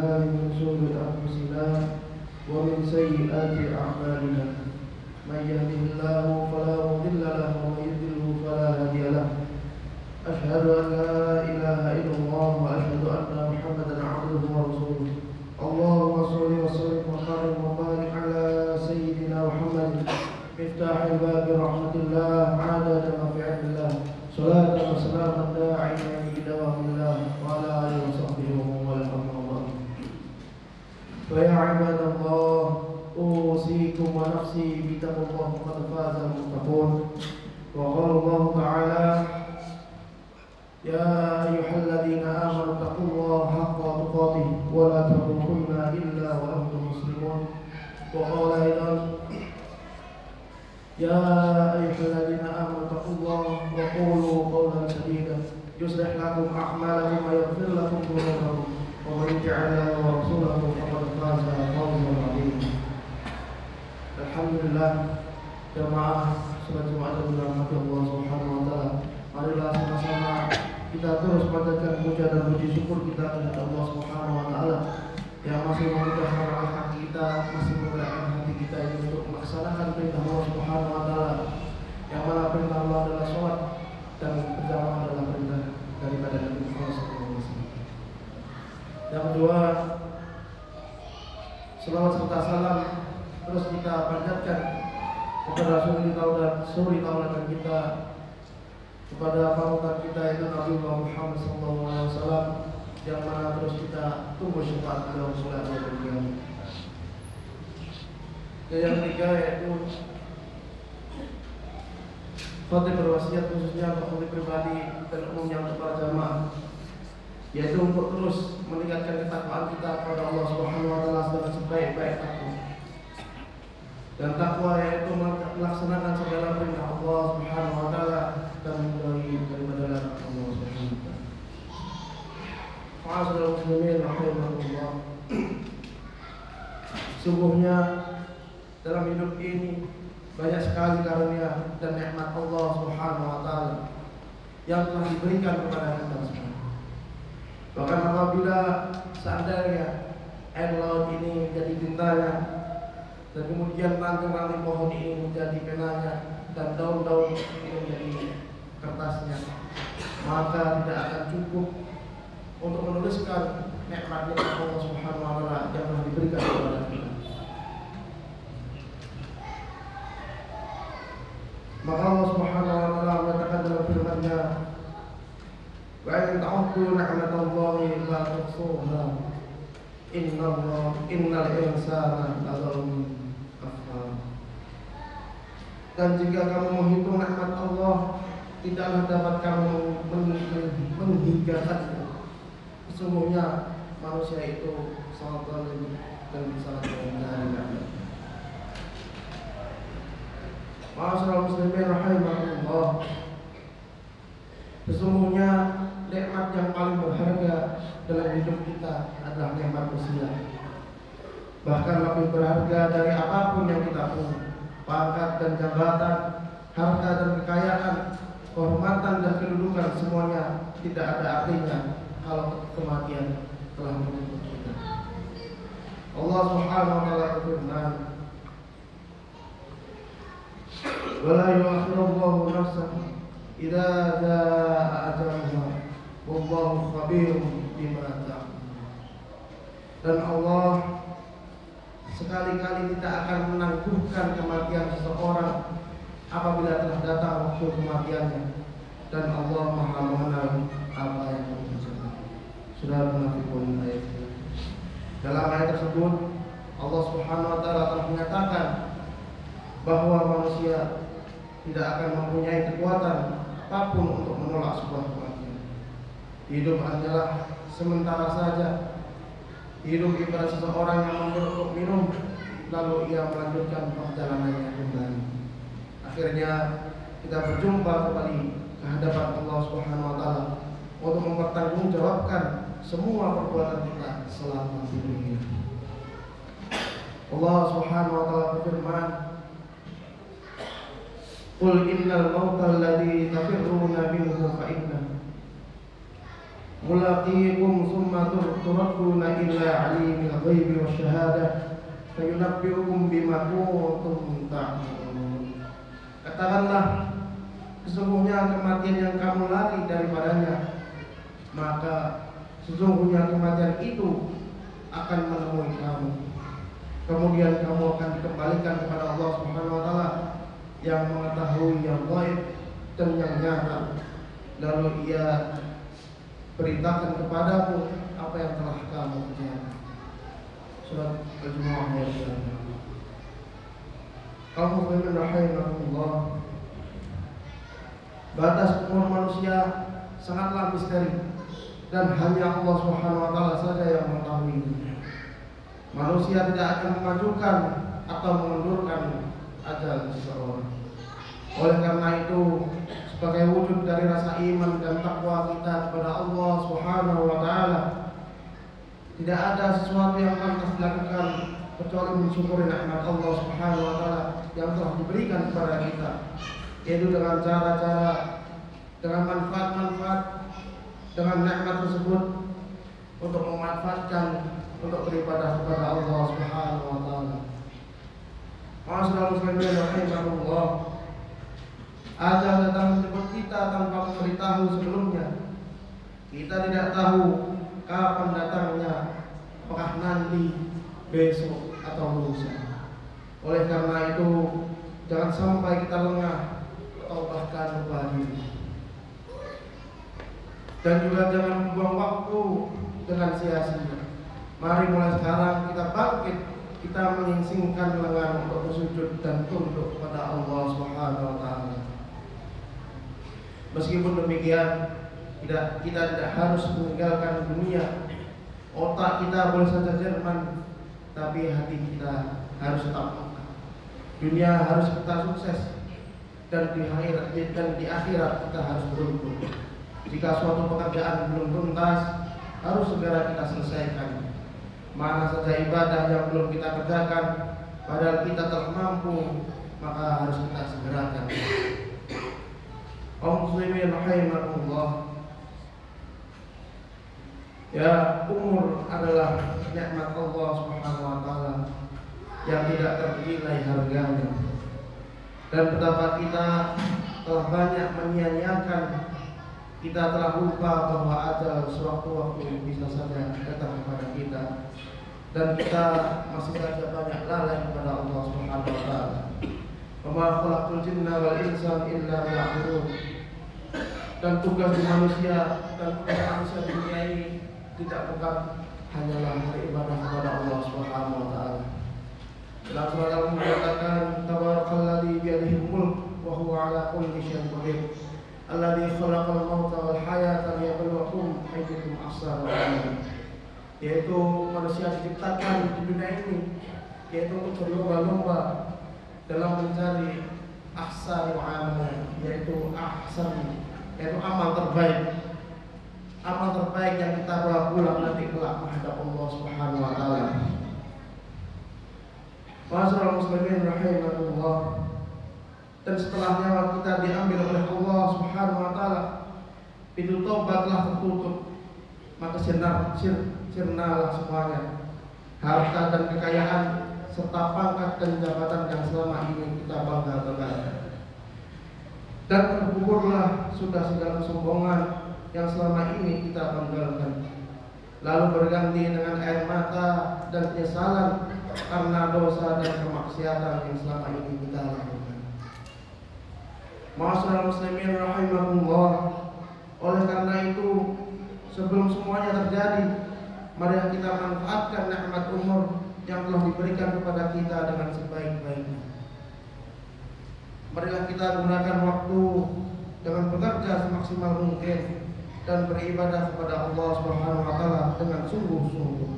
بالله من شرور أنفسنا ومن سيئات أعمالنا من يهده الله فلا مضل له ومن يضلل فلا هادي له أشهد أن لا إله إلا الله وأشهد أن محمدا عبده ورسوله اللهم صل وسلم وبارك وبارك على سيدنا محمد مفتاح الباب رحمة الله عادة مفعل الله صلاة وسلاما داعيا بدوام الله وعلى آله وصحبه ومن والاه أما بعد فيا عباد الله أوصيكم ونفسي بتقوى الله فقد فاز المتقون وقال الله تعالى يا أيها الذين آمنوا اتقوا الله حق تقاته ولا تموتن إلا وأنتم مسلمون وقال أيضا يا أيها الذين آمنوا اتقوا الله وقولوا قولا سديدا يصلح لكم أعمالكم ويغفر لكم ذنوبكم ومن يطع الله ورسوله فقد فاز فوزا عظيما. Alhamdulillah, jemaah salat Jumat yang dirahmati Allah Subhanahu wa taala. Marilah sama-sama kita terus panjatkan puja dan puji syukur kita kepada Allah Subhanahu wa taala yang masih memudahkan hati kita, masih memudahkan hati kita ini untuk melaksanakan perintah Allah Subhanahu wa taala. Yang mana perintah Allah adalah salat dan berjamaah adalah perintah daripada Nabi Muhammad SAW. Yang kedua, selawat serta salam terus kita panjatkan kepada suri tauladan kita, kepada panutan kita itu Nabi Muhammad SAW, yang mana terus kita tunggu syafaat beliau sulh beliau. Yang ketiga yaitu khotib berwasiat khususnya untuk khotib pribadi dan umumnya untuk para jamaah, yaitu untuk terus meningkatkan ketakwaan kita kepada Allah Subhanahu wa taala dengan sebaik-baik takwa. Dan takwa yaitu melaksanakan segala perintah Allah Subhanahu wa taala dan menjauhi daripada larangan Allah Subhanahu wa taala. Ma'asyiral muslimin rahimakumullah. Sungguhnya dalam hidup ini banyak sekali karunia dan nikmat Allah Subhanahu wa taala yang telah diberikan kepada kita semua. Bahkan apabila seandainya air laut ini menjadi tintanya, dan kemudian ranting-ranting pohon ini menjadi penanya, dan daun-daun ini menjadi kertasnya, maka tidak akan cukup untuk menuliskan nikmat Allah Subhanahu wa taala yang telah diberikan kepada kita. Maka Allah Subhanahu wa taala mengatakan dalam firman-Nya, "Wa in ta'uddu ni'matallahi la tuhsuha. Innal insana lazalumun kafar." Dan jika kamu menghitung nikmat Allah, tidaklah dapat kamu menghinggakannya. Sesungguhnya manusia itu sangat zalim dan sangat menghina. Ma'asyiral muslimin rahimakumullah. Sesungguhnya nikmat yang paling berharga dalam hidup kita adalah nikmat usia. Bahkan lebih berharga dari apapun yang kita punya. Pangkat dan jabatan, harta dan kekayaan, kehormatan dan kedudukan, semuanya tidak ada artinya kalau kematian telah menjemput kita. Allah Subhanahu wa taala berfirman, "Wala yu'akhirullahu nafsan idza jaa ajaluha wallahu khabirun bima ta'malun." Dan Allah sekali-kali tidak akan menangguhkan kematian seseorang apabila telah datang waktu kematiannya, dan Allah Maha mengenal apa yang terjadi. Surah Al-Munafiqun ayat 1. Dalam ayat tersebut Allah Subhanahu wa taala telah menyatakan bahwa manusia tidak akan mempunyai kekuatan apapun untuk menolak sebuah kematian. Hidup hanyalah sementara saja. Hidup ibarat seseorang yang memperolok minum, lalu ia melanjutkan perjalanannya kembali. Akhirnya kita berjumpa kembali ke hadapan Allah Subhanahu wa taala untuk mempertanggungjawabkan semua perbuatan kita selama di dunia. Allah Subhanahu wa taala berfirman, "Qul innal mauta alladzi tafirruna minhu fa innahu mulaqikum summa turadduna ila alimil ghaibi wasyahadah fayunabbiukum bima kuntum ta'malun. Katakanlah, sesungguhnya kematian yang kamu lari daripadanya, maka sesungguhnya kematian itu akan menemui kamu. Kemudian kamu akan dikembalikan kepada Allah Subhanahu wa taala yang mengetahui yang gaib dan yang nyata. Lalu Ia beritakan kepadamu apa yang telah kamu kerjakan. Surat Al-Jumu'ah ayat 9. Kaum muslimin rahimakumullah, batas umur manusia sangatlah misteri dan hanya Allah Subhanahu wa taala saja yang mengetahui. Manusia tidak akan memajukan atau mengundurkan ajal seseorang. Oleh karena itu, sebagai wujud dari rasa iman dan takwa kita kepada Allah Subhanahu wa taala, tidak ada sesuatu yang pantas dilakukan kecuali mensyukuri nikmat Allah Subhanahu wa taala yang telah diberikan kepada kita, yaitu dengan cara-cara, dengan manfaat-manfaat, dengan nikmat tersebut untuk memanfaatkan untuk beribadah kepada Allah Subhanahu wa taala. Ma'asyiral muslimin rahimahullah, ajal datang menjemput kita tanpa memberitahu sebelumnya. Kita tidak tahu kapan datangnya, apakah nanti, besok, atau lusa. Oleh karena itu, jangan sampai kita lengah atau bahkan lupa diri. Dan juga jangan membuang waktu dengan sia-sia. Mari mulai sekarang kita bangkit, kita menyingsingkan lengan untuk bersujud dan tunduk kepada Allah Subhanahu wa taala. Meskipun demikian, kita tidak harus meninggalkan dunia. Otak kita boleh saja Jerman, tapi hati kita harus tetap Mekah. Dunia harus kita sukses, dan di akhirat kita harus beruntung. Jika suatu pekerjaan belum tuntas, harus segera kita selesaikan. Mana saja ibadah yang belum kita kerjakan, padahal kita telah mampu, maka harus kita segerakan. Kaum muslimin rahimakumullah, ya, umur adalah nikmat Allah Subhanahu wa taala yang tidak ternilai harganya. Dan betapa kita telah banyak menyia-nyiakan, kita telah lupa bahwa ajal sewaktu-waktu bisa saja datang kepada kita, dan kita masih saja banyak lalai kepada Allah Subhanahu wa taala. Wa ma khalaqtul jinna wal insa illa liya'budun. Dan tugas manusia di dunia ini tidak bukan hanyalah beribadah kepada Allah Subhanahu wa taala. Allah Subhanahu mengatakan, tabarakalladzi biyadihil mulk wa huwa ala kulli syai'in qadir. Alladzi khalaqal mauta wal hayata liyabluwakum ayyukum ahsanu amala. Yaitu manusia diciptakan di dunia ini yaitu untuk berlomba-lomba dalam mencari ahsanu amala, yaitu amal terbaik. Amal terbaik yang kita bawa pulang nanti kelak menghadap Allah Subhanahu wa taala. Ma'asyiral muslimin rahimakumullah. Dan setelah nyawa kita diambil oleh Allah Subhanahu wa taala, pintu taubat telah tertutup, maka sirnalah semuanya, harta dan kekayaan serta pangkat dan jabatan yang selama ini kita bangga-banggakan. Dan terkuburlah sudah segala kesombongan yang selama ini kita banggakan, lalu berganti dengan air mata dan penyesalan karena dosa dan kemaksiatan yang selama ini kita lakukan. Ma'asyiral muslimin rahimakumullah, oleh karena itu sebelum semuanya terjadi, mari kita manfaatkan nikmat umur yang telah diberikan kepada kita dengan sebaik-baiknya. Marilah kita gunakan waktu dengan bekerja semaksimal mungkin dan beribadah kepada Allah Subhanahu wa taala dengan sungguh-sungguh.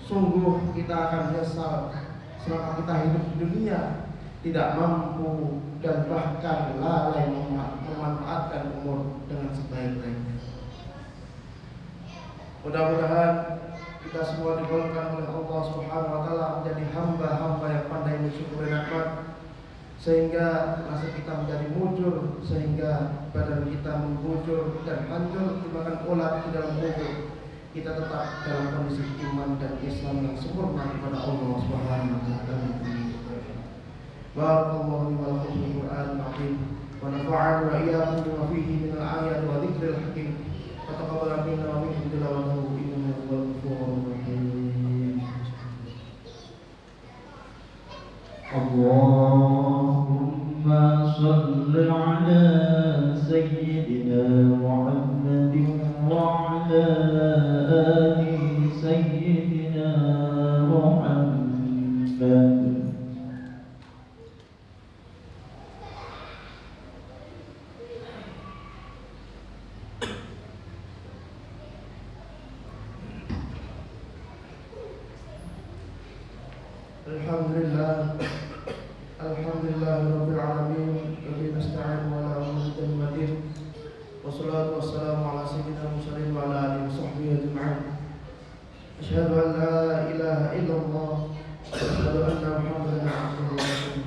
Sungguh kita akan menyesal selama kita hidup di dunia tidak mampu dan bahkan lalai memanfaatkan umur dengan sebaik-baiknya. Mudah-mudahan kita semua digolongkan oleh Allah Subhanahu wa taala menjadi hamba-hamba yang pandai mensyukuri nikmat sehingga nasib kita menjadi mujur, sehingga badan kita membujur dan hancur dimakan ulat di dalam kubur. Kita tetap dalam kondisi iman dan Islam yang sempurna kepada Allah Subhanahu wa taala. Barakallahu li wa lakum fil Qur'anil azim wa nafa'ani wa iyyakum bima fihi min al-ayati wa dzikril hakim. Wa taqabbal minna wa minkum tilawatahu innahu huwal ghafurur rahim. Allahumma shalli ala sayyidina Muhammadin wa ala ali sayyidina Muhammad. Alhamdulillahirabbil alamin wa bihi nasta'in wa la ilaha illa billah. Wassalatu wassalamu ala sayyidina Muhammadin wa ala alihi wa sahbihi ajma'in. Asyhadu an la ilaha illallah wa asyhadu anna Muhammadan 'abduhu wa rasuluh.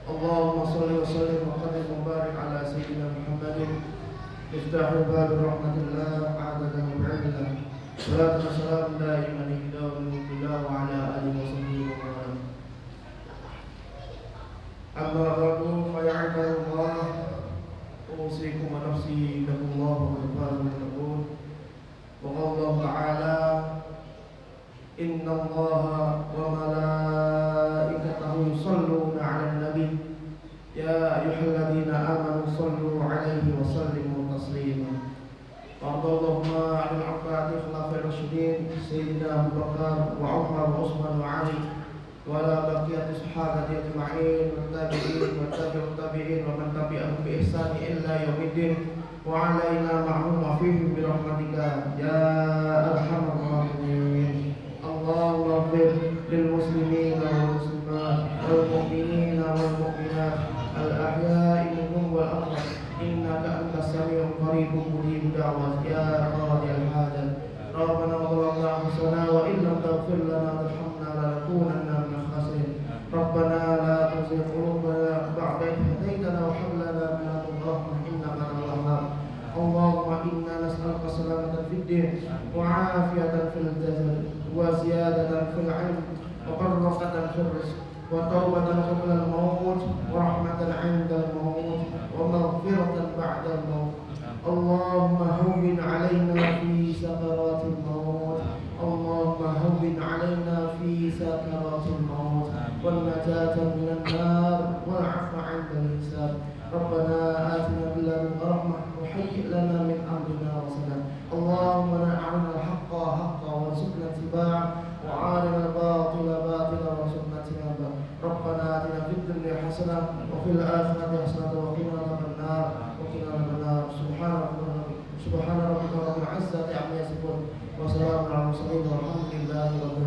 Allahumma shalli wa sallim wa qaddim wa barik ala sayyidina Muhammadin miftahul bab rahmatillah a'adada mu'adillah. Salatu wassalamu daiman ila billah wa ala alihi wa sahbihi wa sallam. Amma ba'du fa ya ibadallah, usikum wa nafsi billahi wa taqul. Wa qala ta'ala inna Allaha wa malaikatahu yusalluna 'alan nabi ya ayyuhalladzina amanu sallu 'alaihi wa sallimu taslima. Allahumma 'alal 'afati khulafa'ir rasyidin sayyidina Abu Bakar wa Umar wa Utsman wa Ali wa ala baqiyati sahabati ajma'in wa tabi'in wa tabi'ut tabi'in wa man tabi'ahum bi ihsan illa yaumiddin wa 'alaina ma'hum wa fihim bi rahmatika ya arhamar rahimin. Allahumma ighfir lil muslimina wal muslimat wal mu'minina wal mu'minat al ahya'i minhum wal amwat innaka antas sami'ul qaribun mujibud da'wat ya qadiyal hajat. Rabbana zalamna anfusana wa in lam taghfir lana wa tarhamna lanakunanna minal khasirin. Rabbana la tuzigh qulubana ba'da idh hadaytana wa hab lana min ladunka rahmah innaka antal wahhab. Allahumma inna nas'aluka salamatan fid din wa 'afiyatan fil jasad wa ziyadatan fil 'ilm wa barrakatan fil rizq wa tawbatan qabla al-maut wa rahmatan 'inda al-maut wa maghfiratan ba'da al-maut. Allahumma hawwin 'alaina fi sakaratil maut. Allahumma hawwin 'alaina fi sakaratil maut wan najata minan nar wal 'afwa 'inda al-hisab. Rabbana atina min ladunka rahmah wa hayyi' lana min amrina rashada. Allahumma arina al-haqqa haqqan warzuqna ittiba'ah wa arina al-batila batilan warzuqna ijtinabah. Rabbana atina fid dunya hasanah wa fil akhirati hasanah wa qina adzaban nar wa qina adzaban nar. Subhana rabbika rabbil izzati amma yasifun wa salamun 'alal mursalin walhamdulillahi rabbil